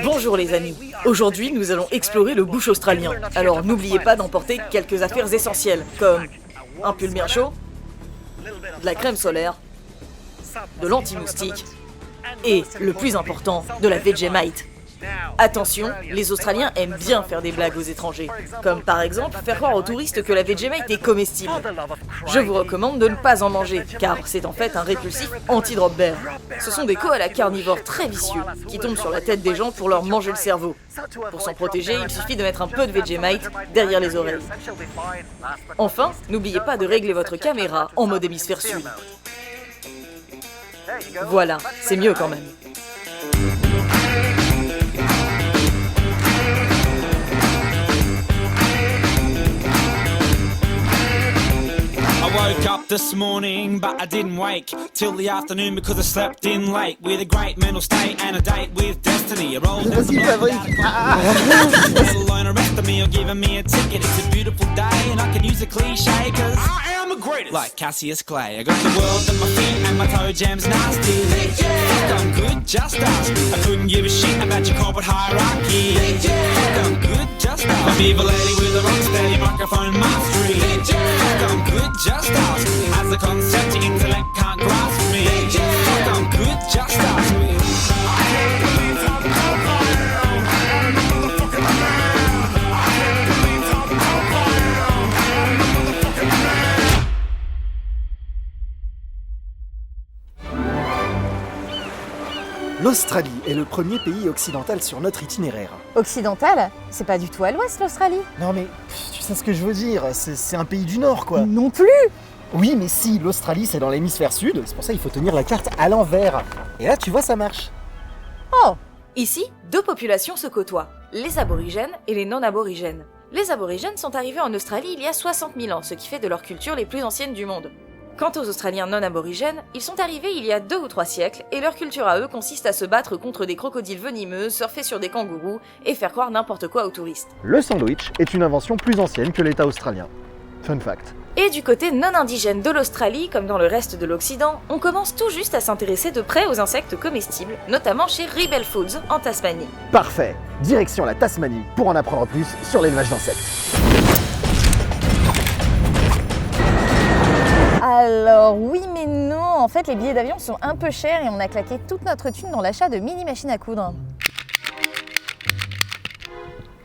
Bonjour les amis, aujourd'hui nous allons explorer le bush australien. Alors n'oubliez pas d'emporter quelques affaires essentielles, comme un pull bien chaud, de la crème solaire, de l'anti-moustique et, le plus important, de la Vegemite. Attention, les Australiens aiment bien faire des blagues aux étrangers, comme par exemple faire croire aux touristes que la Vegemite est comestible. Je vous recommande de ne pas en manger, car c'est en fait un répulsif anti-drop bear. Ce sont des koalas carnivores très vicieux, qui tombent sur la tête des gens pour leur manger le cerveau. Pour s'en protéger, il suffit de mettre un peu de Vegemite derrière les oreilles. Enfin, n'oubliez pas de régler votre caméra en mode hémisphère sud. Voilà, c'est mieux quand même. I woke up this morning, but I didn't wake till the afternoon because I slept in late with a great mental state and a date with destiny. I rolled down the block let alone arresting me or giving me a ticket. It's a beautiful day and I can use a cliche cause I am the greatest. Like Cassius Clay, I got the world at my feet and my toe jam's nasty. I'm good, just ask. I couldn't give a shit about your corporate hierarchy. I'm good, just ask. A diva lady with a rock steady microphone mastery. I'm good, just ask. As the concept, your intellect can't grasp me. I'm good, just ask me. I can't believe how dope I am. I am the motherfucking man. I can't believe how dope I am. I am the motherfucking man. L'Australie est le premier pays occidental sur notre itinéraire. Occidental? C'est pas du tout à l'ouest l'Australie. Non mais, tu sais ce que je veux dire, c'est un pays du Nord quoi. Non plus. Oui mais si, l'Australie c'est dans l'hémisphère sud, c'est pour ça qu'il faut tenir la carte à l'envers. Et là tu vois ça marche. Oh. Ici, deux populations se côtoient, les aborigènes et les non-aborigènes. Les aborigènes sont arrivés en Australie il y a 60 000 ans, ce qui fait de leur culture les plus anciennes du monde. Quant aux Australiens non-aborigènes, ils sont arrivés il y a 2 ou 3 siècles et leur culture à eux consiste à se battre contre des crocodiles venimeux, surfer sur des kangourous et faire croire n'importe quoi aux touristes. Le sandwich est une invention plus ancienne que l'État australien. Fun fact. Et du côté non-indigène de l'Australie, comme dans le reste de l'Occident, on commence tout juste à s'intéresser de près aux insectes comestibles, notamment chez Rebel Foods en Tasmanie. Parfait. Direction la Tasmanie pour en apprendre plus sur l'élevage d'insectes. Alors oui mais non, en fait les billets d'avion sont un peu chers et on a claqué toute notre thune dans l'achat de mini machines à coudre.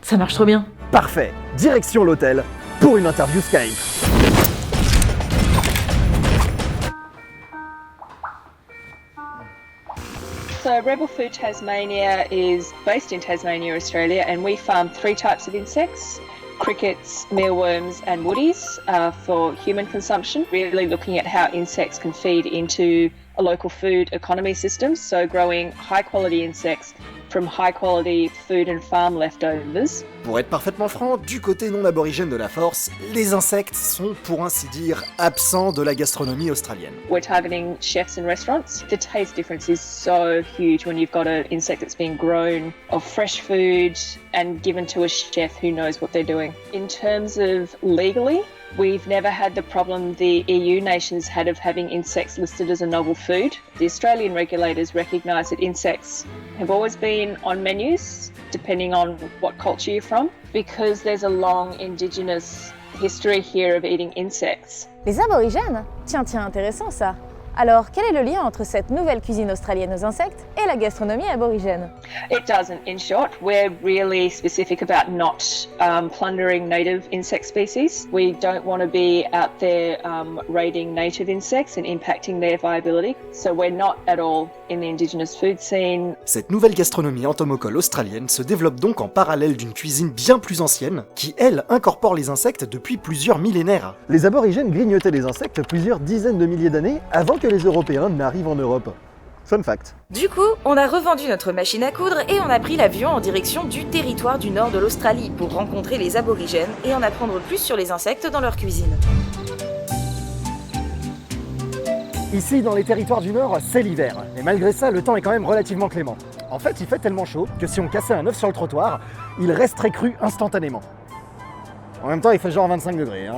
Ça marche trop bien. Parfait. Direction l'hôtel pour une interview Skype. So Rebel Food Tasmania is based in Tasmania, Australia, and we farm 3 types of insects: crickets, mealworms and woodies for human consumption, really looking at how insects can feed into a local food economy system, so growing high quality insects from high quality food and farm leftovers. Pour être parfaitement franc, du côté non aborigène de la force, les insectes sont pour ainsi dire absents de la gastronomie australienne. We're targeting chefs and restaurants. The taste difference is so huge when you've got an insect that's been grown of fresh food and given to a chef who knows what they're doing. In terms of legally, we've never had the problem the EU nations had of having insects listed as a novel food. The Australian regulators recognise that insects have always been on menus, depending on what culture you're from, because there's a long Indigenous history here of eating insects. Les aborigènes? Tiens, intéressant ça. Alors, quel est le lien entre cette nouvelle cuisine australienne aux insectes et la gastronomie aborigène? It doesn't. In short, we're really specific about not plundering native insect species. We don't want to be out there raiding native insects and impacting their viability. So we're not at all in the indigenous food scene. Cette nouvelle gastronomie entomocole australienne se développe donc en parallèle d'une cuisine bien plus ancienne, qui elle incorpore les insectes depuis plusieurs millénaires. Les aborigènes grignotaient les insectes plusieurs dizaines de milliers d'années avant que les Européens n'arrivent en Europe. Fun fact. Du coup, on a revendu notre machine à coudre et on a pris l'avion en direction du territoire du nord de l'Australie pour rencontrer les aborigènes et en apprendre plus sur les insectes dans leur cuisine. Ici, dans les territoires du Nord, c'est l'hiver. Et malgré ça, le temps est quand même relativement clément. En fait, il fait tellement chaud que si on cassait un œuf sur le trottoir, il resterait cru instantanément. En même temps, il fait genre 25 degrés.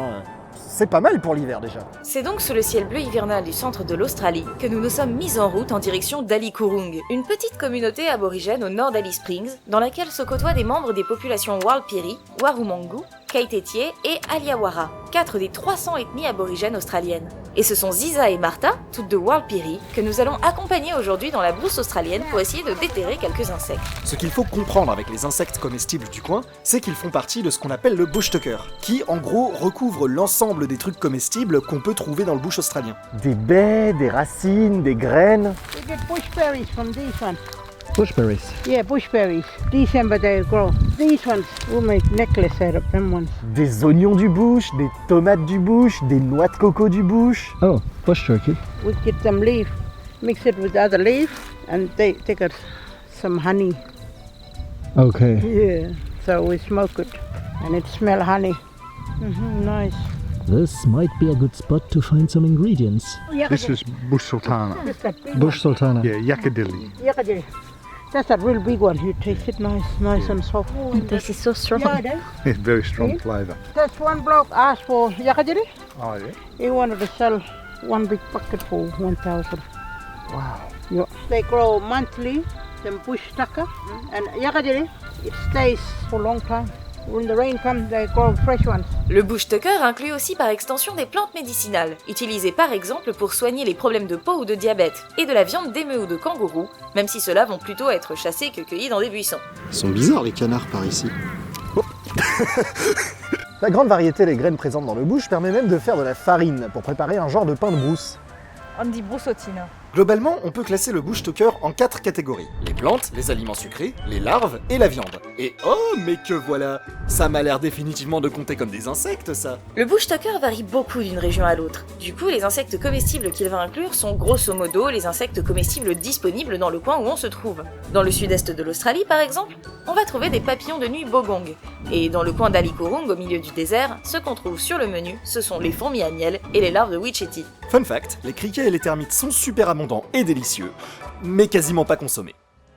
c'est pas mal pour l'hiver déjà. C'est donc sous le ciel bleu hivernal du centre de l'Australie que nous nous sommes mis en route en direction d'Ali Kurung, une petite communauté aborigène au nord d'Alice Springs, dans laquelle se côtoient des membres des populations Warlpiri, Warrumungu, Kaitetie et Aliawara, 4 des 300 ethnies aborigènes australiennes. Et ce sont Ziza et Martha, toutes de Warlpiri, que nous allons accompagner aujourd'hui dans la brousse australienne pour essayer de déterrer quelques insectes. Ce qu'il faut comprendre avec les insectes comestibles du coin, c'est qu'ils font partie de ce qu'on appelle le bush tucker, qui en gros recouvre l'ensemble des trucs comestibles qu'on peut trouver dans le bush australien. Des baies, des racines, des graines. We get bushberries from these ones. Bushberries. Yeah, bushberries. December they grow. These ones, we'll make necklace out of them ones. Des oignons du bush, des tomates du bush, des noix de coco du bush. Oh, bush turkey. We get some leaf, mix it with other leaf, and they got some honey. Okay. Yeah, so we smoke it, and it smell honey. Nice. This might be a good spot to find some ingredients. This is bush sultana. Just that big Bush sultana. Yeah, yakadilly. one. Yakadil. That's a real big one. You taste it nice and soft. This is so strong. Yeah, it is. It's very strong flavour. There's one bloke asked for yakadil. Oh yeah. He wanted to sell one big bucket for 1,000. Wow. Yeah. They grow monthly, them bush tucker, and yakadil, it stays for a long time. When the rain comes, they grow fresh ones. Le bush tucker inclut aussi par extension des plantes médicinales, utilisées par exemple pour soigner les problèmes de peau ou de diabète, et de la viande d'émeu ou de kangourou, même si ceux-là vont plutôt être chassés que cueillis dans des buissons. Ils sont bizarres les canards par ici. Oh. La grande variété des graines présentes dans le bush permet même de faire de la farine pour préparer un genre de pain de brousse. On dit broussotine. Globalement, on peut classer le bush tucker en 4 catégories. Les plantes, les aliments sucrés, les larves et la viande. Et oh, mais que voilà! Ça m'a l'air définitivement de compter comme des insectes, ça! Le bush tucker varie beaucoup d'une région à l'autre. Du coup, les insectes comestibles qu'il va inclure sont grosso modo les insectes comestibles disponibles dans le coin où on se trouve. Dans le sud-est de l'Australie, par exemple, on va trouver des papillons de nuit bogong. Et dans le coin d'Ali Kurung, au milieu du désert, ce qu'on trouve sur le menu, ce sont les fourmis à miel et les larves de witchetty. Fun fact, les criquets et les termites sont super abondants et délicieux, mais quasiment pas consommés.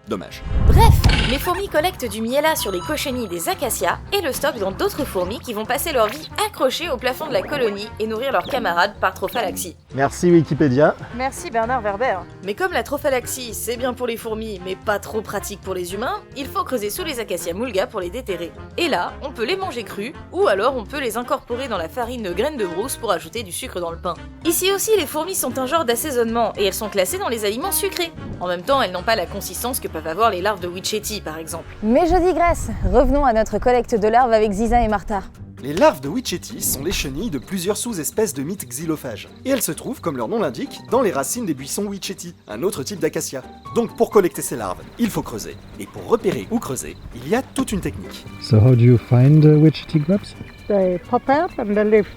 Dommage. Bref, les fourmis collectent du miella sur les cochenilles des acacias et le stockent dans d'autres fourmis qui vont passer leur vie accrochées au plafond de la colonie et nourrir leurs camarades par trophalaxie. Merci Wikipédia. Merci Bernard Werber. Mais comme la trophalaxie, c'est bien pour les fourmis, mais pas trop pratique pour les humains, il faut creuser sous les acacias mulga pour les déterrer. Et là, on peut les manger crus, ou alors on peut les incorporer dans la farine de graines de brousse pour ajouter du sucre dans le pain. Ici aussi, les fourmis sont un genre d'assaisonnement, et elles sont classées dans les aliments sucrés. En même temps, elles n'ont pas la consistance que peuvent avoir les larves de witchetty, par exemple. Mais je digresse. Revenons à notre collecte de larves avec Ziza et Martha. Les larves de witchetty sont les chenilles de plusieurs sous-espèces de mythes xylophages. Et elles se trouvent, comme leur nom l'indique, dans les racines des buissons witchetty, un autre type d'acacia. Donc pour collecter ces larves, il faut creuser. Et pour repérer où creuser, il y a toute une technique. So how do you find witchetty grubs? They pop out and they leave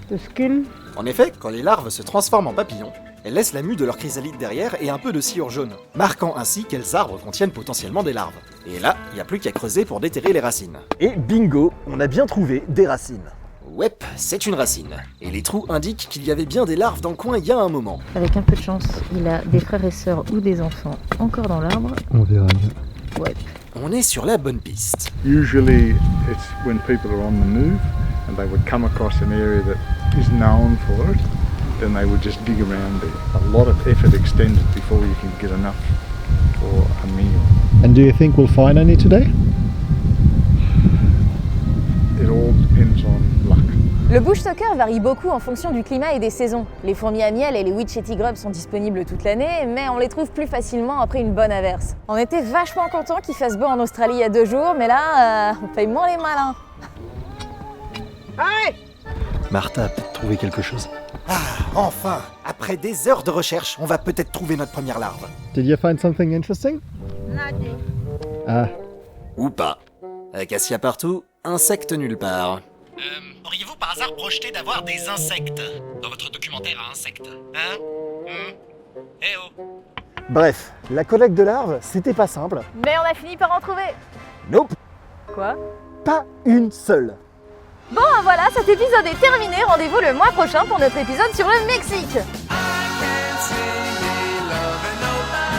the skin. En effet, quand les larves se transforment en papillons, elles laissent la mue de leur chrysalide derrière et un peu de sciure jaune, marquant ainsi quels arbres contiennent potentiellement des larves. Et là, il n'y a plus qu'à creuser pour déterrer les racines. Et bingo, on a bien trouvé des racines. Ouais, c'est une racine. Et les trous indiquent qu'il y avait bien des larves dans le coin il y a un moment. Avec un peu de chance, il a des frères et sœurs ou des enfants encore dans l'arbre. On verra bien. Ouais. On est sur la bonne piste. Usually it's when people are on the move and they would come across an area that is known for it, then they would just dig around there. A lot of effort extended before you can get enough for a meal. And do you think we'll find any today? It all depends on luck. Le bush tucker varie beaucoup en fonction du climat et des saisons. Les fourmis à miel et les witchetty grubs sont disponibles toute l'année, mais on les trouve plus facilement après une bonne averse. On était vachement contents qu'il fasse beau en Australie il y a 2 jours, mais là, on paye moins les malins. Hey! Martha a peut-être trouvé quelque chose. Ah, enfin! Après des heures de recherche, on va peut-être trouver notre première larve. Did you find something interesting? Nothing. Ah. Ou pas. Acacia partout, insectes nulle part. Auriez-vous par hasard projeté d'avoir des insectes dans votre documentaire à insectes? Hein? Eh oh! Bref, la collecte de larves, c'était pas simple. Mais on a fini par en trouver. Nope, Quoi? pas une seule. Bon, voilà, cet épisode est terminé. Rendez-vous le mois prochain pour notre épisode sur le Mexique.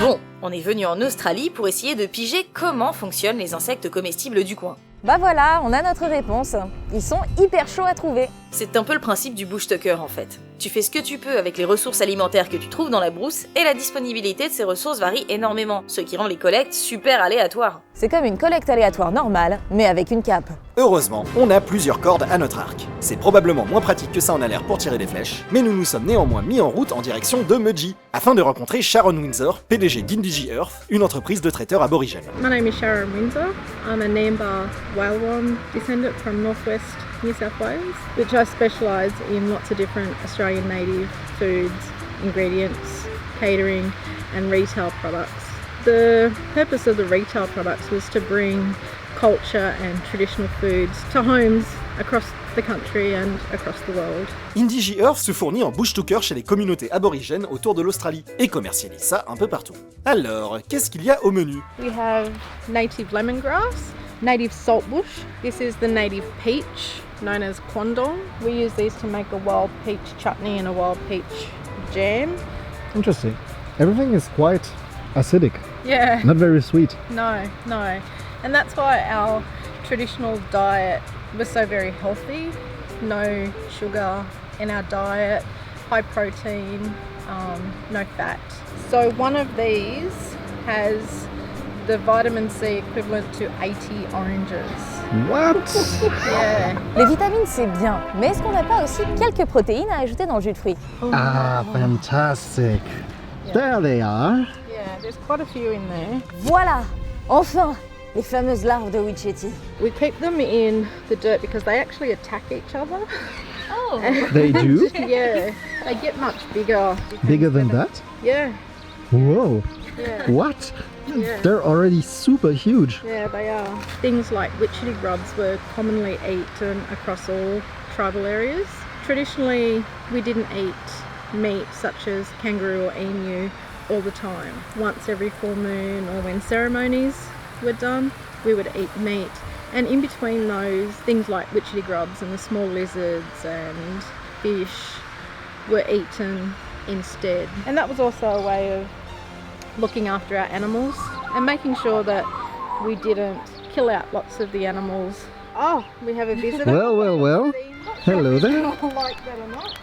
Bon, on est venu en Australie pour essayer de piger comment fonctionnent les insectes comestibles du coin. Bah voilà, on a notre réponse. Ils sont hyper chauds à trouver. C'est un peu le principe du bush tucker en fait. Tu fais ce que tu peux avec les ressources alimentaires que tu trouves dans la brousse et la disponibilité de ces ressources varie énormément, ce qui rend les collectes super aléatoires. C'est comme une collecte aléatoire normale, mais avec une cape. Heureusement, on a plusieurs cordes à notre arc. C'est probablement moins pratique que ça en a l'air pour tirer des flèches, mais nous nous sommes néanmoins mis en route en direction de Mudgee, afin de rencontrer Sharon Windsor, PDG d'Indigi Earth, une entreprise de traiteurs aborigènes. My name is Sharon Windsor. I'm a Nambar Whalewan descendant from northwest New South Wales, which I specialise in lots of different Australian native foods, ingredients, catering and retail products. The purpose of the retail products was to bring culture and traditional foods to homes across the country and across the world. Indigi Earth se fournit en bush tucker chez les communautés aborigènes autour de l'Australie et commercialise ça un peu partout. Alors, qu'est-ce qu'il y a au menu? We have native lemongrass, native saltbush. This is the native peach, known as quandong. We use these to make a wild peach chutney and a wild peach jam. Interesting. Everything is quite acidic. Yeah. Not very sweet. No. And that's why our traditional diet was so very healthy. No sugar in our diet, high protein, no fat. So one of these has the vitamin C equivalent to 80 oranges. What? Yeah. Les vitamines, c'est bien, mais est-ce qu'on n'a pas aussi quelques protéines à ajouter dans le jus de fruits? Ah, fantastic. There they are. Yeah, there's quite a few in there. Voilà, enfin, les fameuses larves de Witchetty. We keep them in the dirt because they actually attack each other. Oh. They do? Yeah, they get much bigger. Bigger than that? Yeah. Whoa. Yeah. What? Yeah. They're already super huge. Yeah, they are. Things like witchetty grubs were commonly eaten across all tribal areas. Traditionally, we didn't eat meat such as kangaroo or emu all the time. Once every full moon or when ceremonies were done, we would eat meat. And in between those, things like witchetty grubs and the small lizards and fish were eaten instead. And that was also a way of looking after our animals and making sure that we didn't kill out lots of the animals. Oh, we have a visitor. Well. Hello there.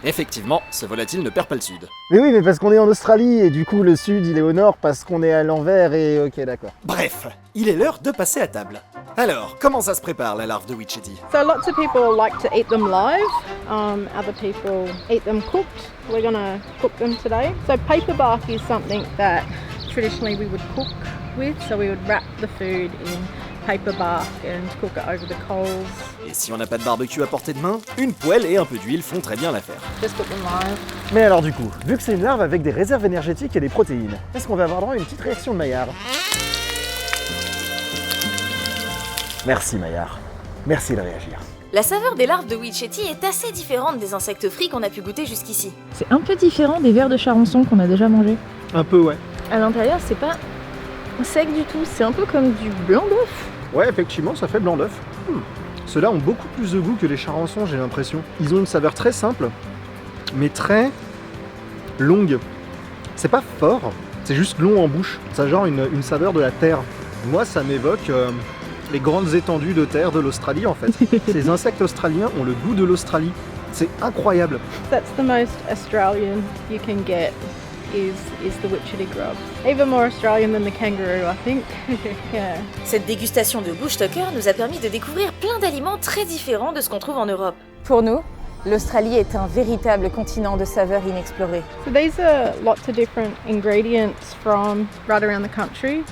Effectivement, ce volatile ne perd pas le sud. Mais oui, mais parce qu'on est en Australie et du coup le sud il est au nord parce qu'on est à l'envers et ok d'accord. Bref, il est l'heure de passer à table. Alors, comment ça se prépare la larve de Witchetty? So lots of people like to eat them live. Other people eat them cooked. We're gonna cook them today. So paper bark is something that traditionally we would cook with. So we would wrap the food in paper bark and cook it over the coals. Et si on n'a pas de barbecue à portée de main, une poêle et un peu d'huile font très bien l'affaire. Just cook them live. Mais alors du coup, vu que c'est une larve avec des réserves énergétiques et des protéines, est-ce qu'on va avoir droit à une petite réaction de Maillard? Merci Maillard. Merci de réagir. La saveur des larves de Witchetty est assez différente des insectes frits qu'on a pu goûter jusqu'ici. C'est un peu différent des vers de charançon qu'on a déjà mangés. Un peu ouais. À l'intérieur, c'est pas sec du tout, c'est un peu comme du blanc d'œuf. Ouais, effectivement, ça fait blanc d'œuf. Ceux-là ont beaucoup plus de goût que les charançons, j'ai l'impression. Ils ont une saveur très simple, mais très longue. C'est pas fort, c'est juste long en bouche. Ça a genre une saveur de la terre. Moi, ça m'évoque les grandes étendues de terre de l'Australie, en fait. Ces insectes australiens ont le goût de l'Australie. C'est incroyable. That's the most Australian you can get. Is the witchetty grub. Even more Australian than the kangaroo, I think. Yeah. Cette dégustation de bush tucker nous a permis de découvrir plein d'aliments très différents de ce qu'on trouve en Europe. Pour nous, l'Australie est un véritable continent de saveurs inexplorées. So these are lots of different ingredients from right around the country.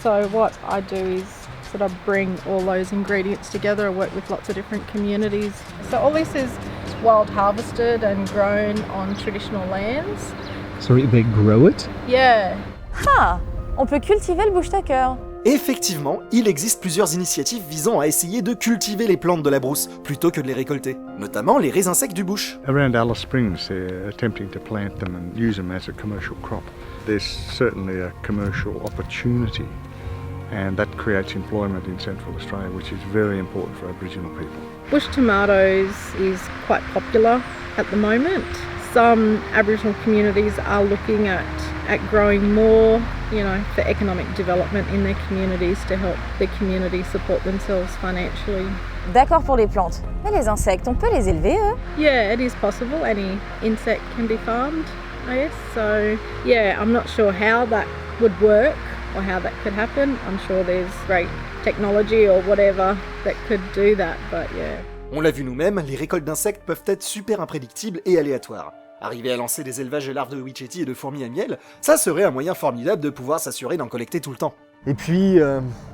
So what I do is sort of bring all those ingredients together. I work with lots of different communities. So all this is wild harvested and grown on traditional lands. Sorry, they grow it? Yeah. Ah, on peut cultiver le bush tucker. Effectivement, il existe plusieurs initiatives visant à essayer de cultiver les plantes de la brousse plutôt que de les récolter, notamment les raisins secs du bush. Around Alice Springs, they're attempting to plant them and use them as a commercial crop. There's certainly a commercial opportunity, and that creates employment in Central Australia, which is very important for Aboriginal people. Bush tomatoes is quite popular at the moment. Some Aboriginal communities are looking at growing more for economic development in their communities to help the community support themselves financially. D'accord pour les plantes, mais les insectes, on peut les élever, eux? Yeah, it is possible. Any insect can be farmed, I guess. So, yeah, I'm not sure how that would work or how that could happen. I'm sure there's great technology or whatever that could do that, but yeah. On l'a vu nous-mêmes, les récoltes d'insectes peuvent être super imprédictibles et aléatoires. Arriver à lancer des élevages de larves de witchetty et de fourmis à miel, ça serait un moyen formidable de pouvoir s'assurer d'en collecter tout le temps. Et puis,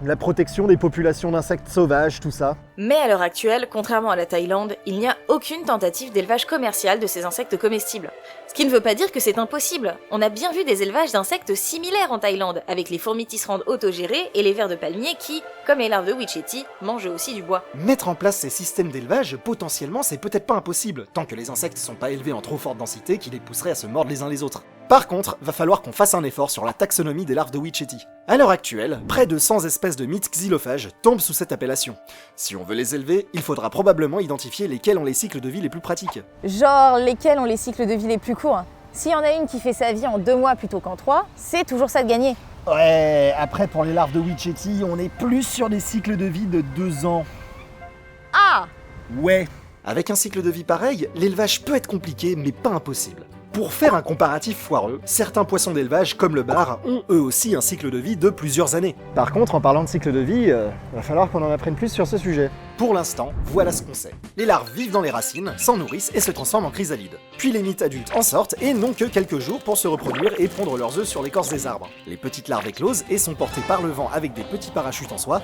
la protection des populations d'insectes sauvages, tout ça. Mais à l'heure actuelle, contrairement à la Thaïlande, il n'y a aucune tentative d'élevage commercial de ces insectes comestibles. Ce qui ne veut pas dire que c'est impossible. On a bien vu des élevages d'insectes similaires en Thaïlande, avec les fourmis tisserandes autogérées et les vers de palmier qui, comme les larves de witchetty, mangent aussi du bois. Mettre en place ces systèmes d'élevage, potentiellement, c'est peut-être pas impossible, tant que les insectes sont pas élevés en trop forte densité qui les pousserait à se mordre les uns les autres. Par contre, va falloir qu'on fasse un effort sur la taxonomie des larves de witchetty. À l'heure actuelle, près de 100 espèces de mythes xylophages tombent sous cette appellation. Si on veut les élever, il faudra probablement identifier lesquels ont les cycles de vie les plus pratiques. Genre lesquels ont les cycles de vie les plus courts. S'il y en a une qui fait sa vie en 2 mois plutôt qu'en 3, c'est toujours ça de gagner. Ouais, après pour les larves de witchetty, on est plus sur des cycles de vie de 2 ans. Ah! Ouais. Avec un cycle de vie pareil, l'élevage peut être compliqué, mais pas impossible. Pour faire un comparatif foireux, certains poissons d'élevage, comme le bar, ont eux aussi un cycle de vie de plusieurs années. Par contre, en parlant de cycle de vie, va falloir qu'on en apprenne plus sur ce sujet. Pour l'instant, voilà ce qu'on sait. Les larves vivent dans les racines, s'en nourrissent et se transforment en chrysalides. Puis les mythes adultes en sortent et n'ont que quelques jours pour se reproduire et pondre leurs œufs sur l'écorce des arbres. Les petites larves éclosent et sont portées par le vent avec des petits parachutes en soie,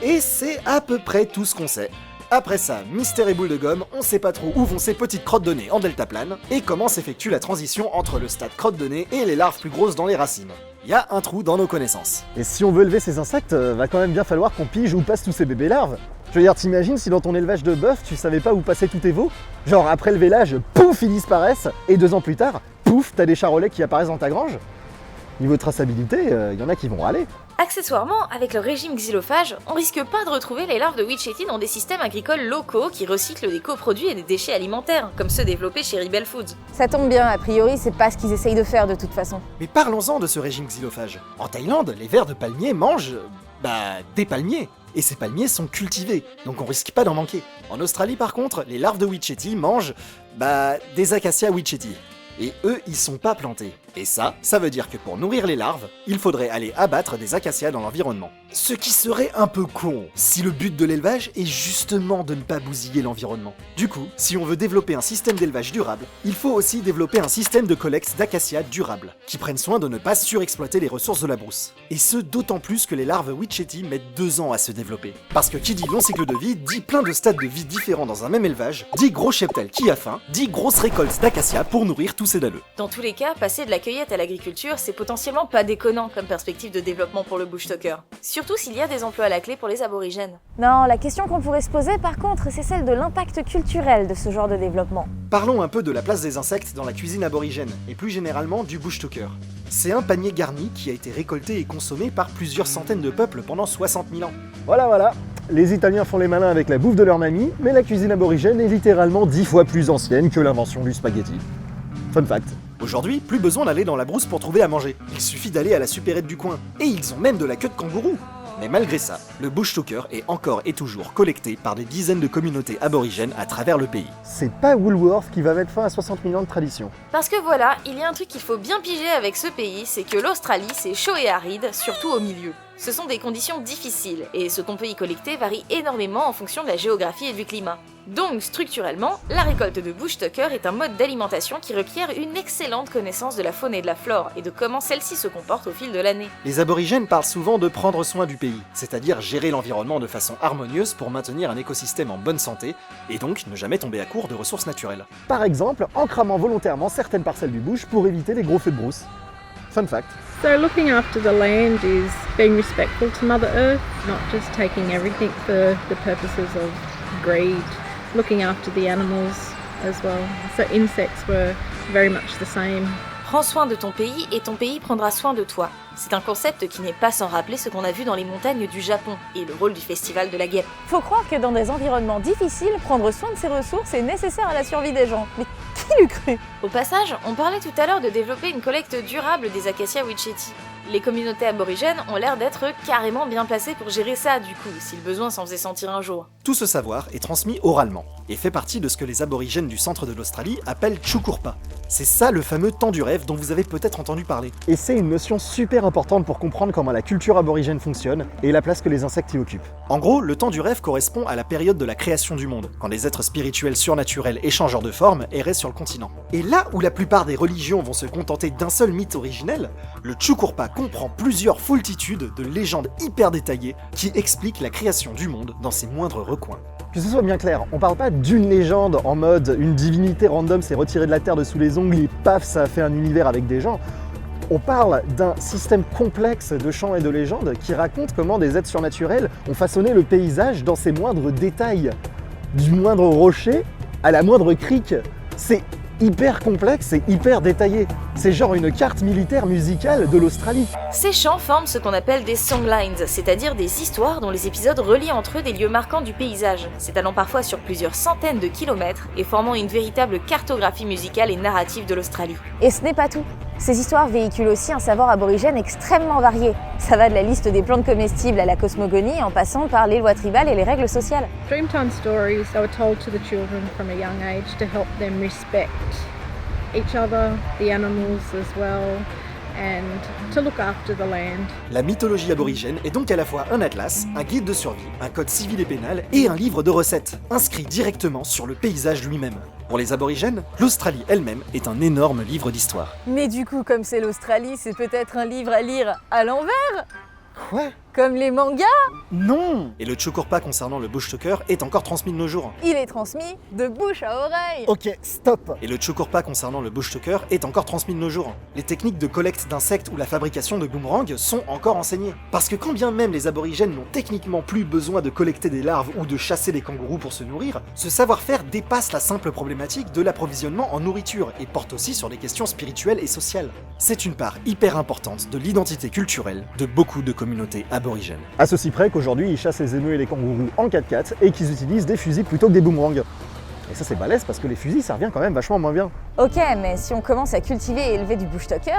et c'est à peu près tout ce qu'on sait. Après ça, mystère et boule de gomme, on sait pas trop où vont ces petites crottes de nez en deltaplane, et comment s'effectue la transition entre le stade crotte de nez et les larves plus grosses dans les racines. Y a un trou dans nos connaissances. Et si on veut élever ces insectes, va quand même bien falloir qu'on pige où passent tous ces bébés larves. Je veux dire, t'imagines si dans ton élevage de bœuf, tu savais pas où passaient tous tes veaux? Genre après le vélage, pouf, ils disparaissent, et 2 ans plus tard, pouf, t'as des charolais qui apparaissent dans ta grange. Niveau traçabilité, y en a qui vont râler. Accessoirement, avec le régime xylophage, on risque pas de retrouver les larves de witchetty dans des systèmes agricoles locaux qui recyclent des coproduits et des déchets alimentaires, comme ceux développés chez Rebel Foods. Ça tombe bien, a priori, c'est pas ce qu'ils essayent de faire de toute façon. Mais parlons-en de ce régime xylophage. En Thaïlande, les vers de palmier mangent... des palmiers. Et ces palmiers sont cultivés, donc on risque pas d'en manquer. En Australie par contre, les larves de witchetty mangent... des acacias witchetty. Et eux, ils sont pas plantés. Et ça veut dire que pour nourrir les larves, il faudrait aller abattre des acacias dans l'environnement. Ce qui serait un peu con, si le but de l'élevage est justement de ne pas bousiller l'environnement. Du coup, si on veut développer un système d'élevage durable, il faut aussi développer un système de collecte d'acacias durable, qui prenne soin de ne pas surexploiter les ressources de la brousse. Et ce, d'autant plus que les larves witchetty mettent 2 ans à se développer. Parce que qui dit long cycle de vie, dit plein de stades de vie différents dans un même élevage, dit gros cheptel qui a faim, dit grosse récolte d'acacias pour nourrir tous ces dalleux. Dans tous les cas, passer de la cueillette à l'agriculture, c'est potentiellement pas déconnant comme perspective de développement pour le bushtalker. Surtout s'il y a des emplois à la clé pour les aborigènes. Non, la question qu'on pourrait se poser par contre, c'est celle de l'impact culturel de ce genre de développement. Parlons un peu de la place des insectes dans la cuisine aborigène, et plus généralement du bushtalker. C'est un panier garni qui a été récolté et consommé par plusieurs centaines de peuples pendant 60 000 ans. Voilà, les Italiens font les malins avec la bouffe de leur mamie, mais la cuisine aborigène est littéralement 10 fois plus ancienne que l'invention du spaghetti. Fun fact. Aujourd'hui, plus besoin d'aller dans la brousse pour trouver à manger. Il suffit d'aller à la supérette du coin. Et ils ont même de la queue de kangourou. Mais malgré ça, le bushtalker est encore et toujours collecté par des dizaines de communautés aborigènes à travers le pays. C'est pas Woolworth qui va mettre fin à 60 000 ans de tradition. Parce que voilà, il y a un truc qu'il faut bien piger avec ce pays, c'est que l'Australie, c'est chaud et aride, surtout au milieu. Ce sont des conditions difficiles, et ce qu'on peut y collecter varie énormément en fonction de la géographie et du climat. Donc, structurellement, la récolte de bushtalker est un mode d'alimentation qui requiert une excellente connaissance de la faune et de la flore, et de comment celle-ci se comporte au fil de l'année. Les aborigènes parlent souvent de prendre soin du pays, c'est-à-dire gérer l'environnement de façon harmonieuse pour maintenir un écosystème en bonne santé, et donc ne jamais tomber à court de ressources naturelles. Par exemple, en cramant volontairement certaines parcelles du bush pour éviter les gros feux de brousse. Fun fact. So looking after the land is being respectful to Mother Earth, not just taking everything for the purposes of greed. Looking after the animals as well. So insects were very much the same. Prends soin de ton pays et ton pays prendra soin de toi. C'est un concept qui n'est pas sans rappeler ce qu'on a vu dans les montagnes du Japon et le rôle du festival de la guêpe. Faut croire que dans des environnements difficiles, prendre soin de ses ressources est nécessaire à la survie des gens. Mais qui l'eût cru? Au passage, on parlait tout à l'heure de développer une collecte durable des acacias witchetty. Les communautés aborigènes ont l'air d'être carrément bien placées pour gérer ça du coup, si le besoin s'en faisait sentir un jour. Tout ce savoir est transmis oralement, et fait partie de ce que les aborigènes du centre de l'Australie appellent Chukurpa. C'est ça le fameux temps du rêve dont vous avez peut-être entendu parler. Et c'est une notion super importante pour comprendre comment la culture aborigène fonctionne et la place que les insectes y occupent. En gros, le temps du rêve correspond à la période de la création du monde, quand les êtres spirituels surnaturels et changeurs de forme erraient sur le continent. Et là où la plupart des religions vont se contenter d'un seul mythe originel, le Chukurpa comprend plusieurs foultitudes de légendes hyper détaillées qui expliquent la création du monde dans ses moindres recoins. Que ce soit bien clair, on parle pas d'une légende en mode une divinité random s'est retirée de la terre de sous les ongles et paf, ça a fait un univers avec des gens. On parle d'un système complexe de chants et de légendes qui raconte comment des êtres surnaturels ont façonné le paysage dans ses moindres détails. Du moindre rocher à la moindre crique. C'est hyper complexe et hyper détaillé. C'est genre une carte militaire musicale de l'Australie. Ces chants forment ce qu'on appelle des songlines, c'est-à-dire des histoires dont les épisodes relient entre eux des lieux marquants du paysage, s'étalant parfois sur plusieurs centaines de kilomètres et formant une véritable cartographie musicale et narrative de l'Australie. Et ce n'est pas tout. Ces histoires véhiculent aussi un savoir aborigène extrêmement varié. Ça va de la liste des plantes comestibles à la cosmogonie en passant par les lois tribales et les règles sociales. Dreamtime stories they were told to the children from a young age to help them respect each other, the animals as well, and to look after the land. La mythologie aborigène est donc à la fois un atlas, un guide de survie, un code civil et pénal et un livre de recettes, inscrit directement sur le paysage lui-même. Pour les aborigènes, l'Australie elle-même est un énorme livre d'histoire. Mais du coup, comme c'est l'Australie, c'est peut-être un livre à lire à l'envers ? Quoi ? Comme les mangas ? Non ! Et le Chukurpa concernant le bush tucker est encore transmis de nos jours. Il est transmis de bouche à oreille. Ok, stop. Et le Chukurpa concernant le bush tucker est encore transmis de nos jours. Les techniques de collecte d'insectes ou la fabrication de boomerangs sont encore enseignées. Parce que quand bien même les aborigènes n'ont techniquement plus besoin de collecter des larves ou de chasser des kangourous pour se nourrir, ce savoir-faire dépasse la simple problématique de l'approvisionnement en nourriture et porte aussi sur des questions spirituelles et sociales. C'est une part hyper importante de l'identité culturelle de beaucoup de communautés aborigènes. À ceci près qu'aujourd'hui, ils chassent les émeus et les kangourous en 4x4 et qu'ils utilisent des fusils plutôt que des boomerangs. Et ça c'est balèze parce que les fusils ça revient quand même vachement moins bien. Ok, mais si on commence à cultiver et élever du bush tucker,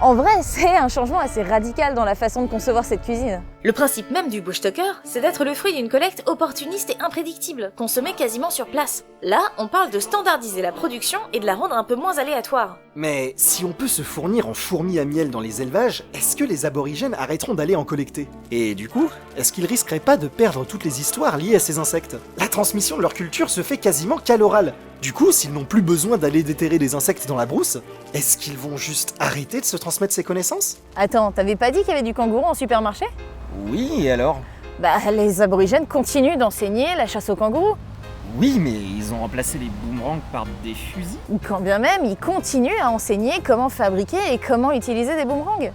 en vrai c'est un changement assez radical dans la façon de concevoir cette cuisine. Le principe même du bush tucker, c'est d'être le fruit d'une collecte opportuniste et imprédictible, consommée quasiment sur place. Là, on parle de standardiser la production et de la rendre un peu moins aléatoire. Mais si on peut se fournir en fourmis à miel dans les élevages, est-ce que les aborigènes arrêteront d'aller en collecter ? Et du coup, est-ce qu'ils risqueraient pas de perdre toutes les histoires liées à ces insectes ? La transmission de leur culture se fait quasiment qu'à l'oral. Du coup, s'ils n'ont plus besoin d'aller déterrer des insectes dans la brousse, est-ce qu'ils vont juste arrêter de se transmettre ces connaissances ? Attends, t'avais pas dit qu'il y avait du kangourou en supermarché ? Oui, et alors ? Bah, les aborigènes continuent d'enseigner la chasse aux kangourous. Oui, mais ils ont remplacé les boomerangs par des fusils. Quand bien même, ils continuent à enseigner comment fabriquer et comment utiliser des boomerangs.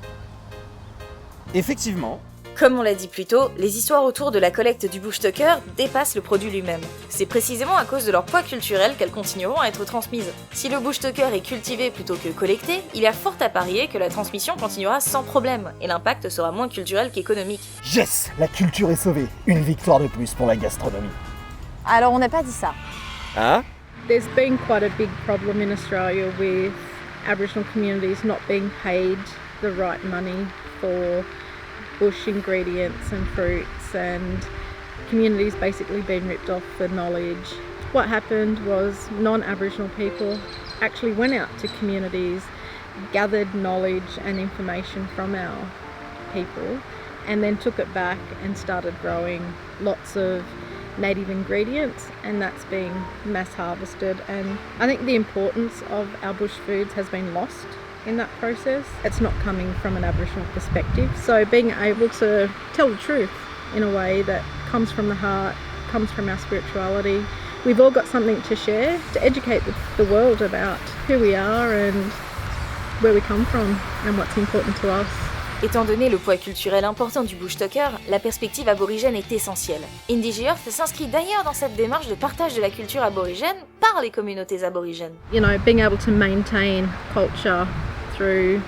Effectivement. Comme on l'a dit plus tôt, les histoires autour de la collecte du bush tucker dépassent le produit lui-même. C'est précisément à cause de leur poids culturel qu'elles continueront à être transmises. Si le bush tucker est cultivé plutôt que collecté, il y a fort à parier que la transmission continuera sans problème, et l'impact sera moins culturel qu'économique. Yes, la culture est sauvée. Une victoire de plus pour la gastronomie. Alors on n'a pas dit ça. Ah ? There's been quite a big problem in Australia with Aboriginal communities not being paid the right money for bush ingredients and fruits, and communities basically being ripped off for knowledge. What happened was non-Aboriginal people actually went out to communities, gathered knowledge and information from our people, and then took it back and started growing lots of native ingredients, and that's being mass harvested. And I think the importance of our bush foods has been lost in that process. It's not coming from an Aboriginal perspective, so being able to tell the truth in a way that comes from the heart, comes from our spirituality. We've all got something to share, to educate the world about who we are and where we come from and what's important to us. Étant donné le poids culturel important du bush tucker, la perspective aborigène est essentielle. Indie Earth s'inscrit d'ailleurs dans cette démarche de partage de la culture aborigène par les communautés aborigènes. You know, being able to maintain culture through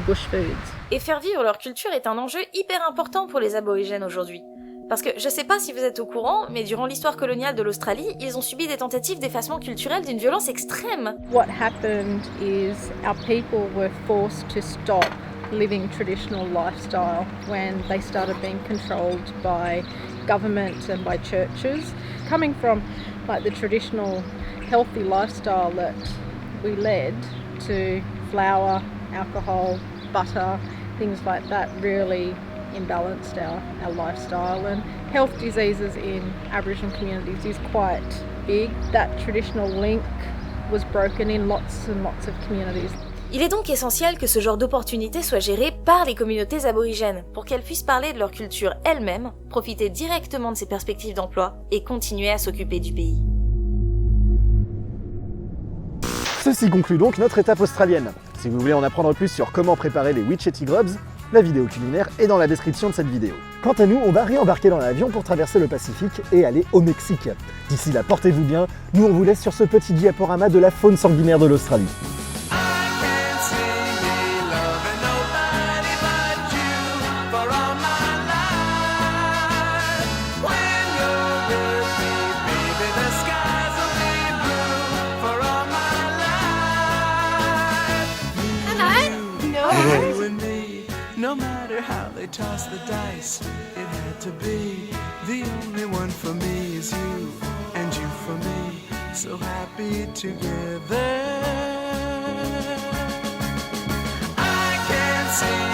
bush foods. Et faire vivre leur culture est un enjeu hyper important pour les aborigènes aujourd'hui. Parce que je sais pas si vous êtes au courant, mais durant l'histoire coloniale de l'Australie, ils ont subi des tentatives d'effacement culturel d'une violence extrême. What happened is our people were forced to stop living traditional lifestyle when they started being controlled by government and by churches. Coming from like the traditional healthy lifestyle that we led to flour, alcohol, butter, things like that really imbalanced our lifestyle, and health diseases in Aboriginal communities is quite big. That traditional link was broken in lots and lots of communities. Il est donc essentiel que ce genre d'opportunités soit géré par les communautés aborigènes pour qu'elles puissent parler de leur culture elles-mêmes, profiter directement de ces perspectives d'emploi et continuer à s'occuper du pays. Ceci conclut donc notre étape australienne. Si vous voulez en apprendre plus sur comment préparer les Witchetty Grubs, la vidéo culinaire est dans la description de cette vidéo. Quant à nous, on va réembarquer dans l'avion pour traverser le Pacifique et aller au Mexique. D'ici là, portez-vous bien, nous on vous laisse sur ce petit diaporama de la faune sanguinaire de l'Australie. No matter how they toss the dice, it had to be. The only one for me is you, and you for me, so happy together. I can't see